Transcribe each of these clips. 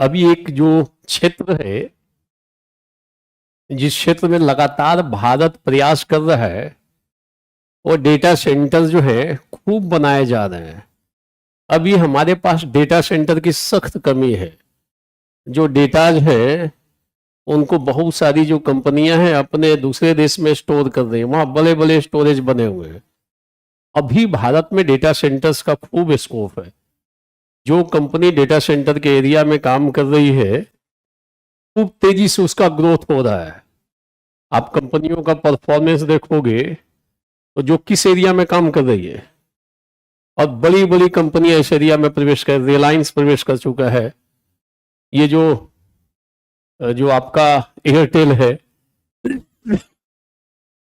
अभी एक जो क्षेत्र है, जिस क्षेत्र में लगातार भारत प्रयास कर रहा है, वो डेटा सेंटर जो है खूब बनाए जा रहे हैं। अभी हमारे पास डेटा सेंटर की सख्त कमी है। जो डेटाज है उनको बहुत सारी जो कंपनियां हैं अपने दूसरे देश में स्टोर कर रही हैं, वहां बड़े बड़े स्टोरेज बने हुए हैं। अभी भारत में डेटा सेंटर्स का खूब स्कोप है। जो कंपनी डेटा सेंटर के एरिया में काम कर रही है, खूब तेजी से उसका ग्रोथ हो रहा है। आप कंपनियों का परफॉर्मेंस देखोगे तो जो किस एरिया में काम कर रही है, और बड़ी बड़ी कंपनियां इस एरिया में प्रवेश कर, रिलायंस प्रवेश कर चुका है। ये जो आपका एयरटेल है,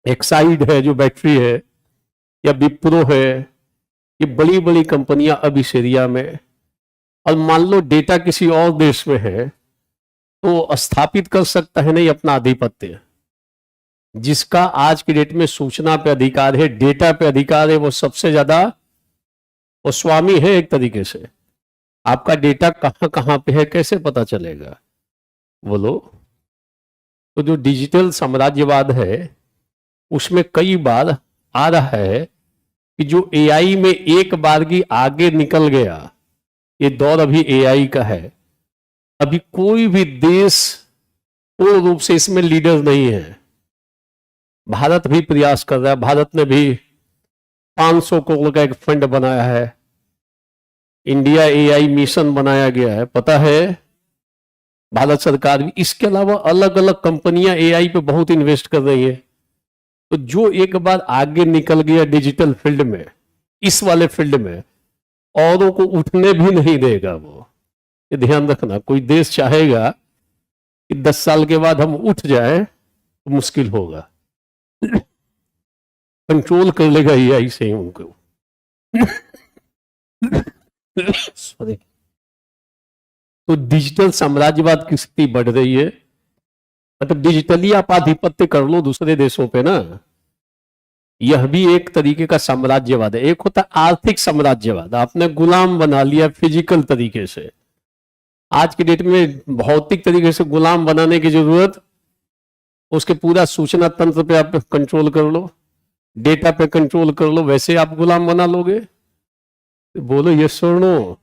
एक्साइड है जो बैटरी है, या विप्रो है, ये बड़ी बड़ी कंपनियां अब इस एरिया में, और मान लो डेटा किसी और देश में है तो स्थापित कर सकता है नहीं अपना आधिपत्य। जिसका आज की डेट में सूचना पे अधिकार है, डेटा पे अधिकार है, वो सबसे ज्यादा वो स्वामी है एक तरीके से। आपका डेटा कहां कहां पे है कैसे पता चलेगा? बोलो। तो जो डिजिटल साम्राज्यवाद है उसमें कई बार आ रहा है कि जो एआई में एक बार की आगे निकल गया, ये दौर अभी एआई का है। अभी कोई भी देश पूर्ण रूप से इसमें लीडर नहीं है। भारत भी प्रयास कर रहा है। भारत ने भी 500 करोड़ का एक फंड बनाया है, इंडिया एआई मिशन बनाया गया है, पता है, भारत सरकार भी। इसके अलावा अलग अलग कंपनियां एआई पे बहुत इन्वेस्ट कर रही है। तो जो एक बार आगे निकल गया डिजिटल फील्ड में, इस वाले फील्ड में, औरों को उठने भी नहीं देगा वो। ये ध्यान रखना। कोई देश चाहेगा कि 10 साल के बाद हम उठ जाए तो मुश्किल होगा। कंट्रोल कर लेगा एआई से ही उनको। सॉरी। तो डिजिटल साम्राज्यवाद की स्थिति बढ़ रही है। मतलब डिजिटली आप आधिपत्य कर लो दूसरे देशों पे ना, यह भी एक तरीके का साम्राज्यवाद है। एक होता है आर्थिक साम्राज्यवाद, आपने गुलाम बना लिया फिजिकल तरीके से। आज की डेट में भौतिक तरीके से गुलाम बनाने की जरूरत, उसके पूरा सूचना तंत्र पे आप कंट्रोल कर लो, डेटा पे कंट्रोल कर लो, वैसे आप गुलाम बना लोगे। बोलो यस और नो।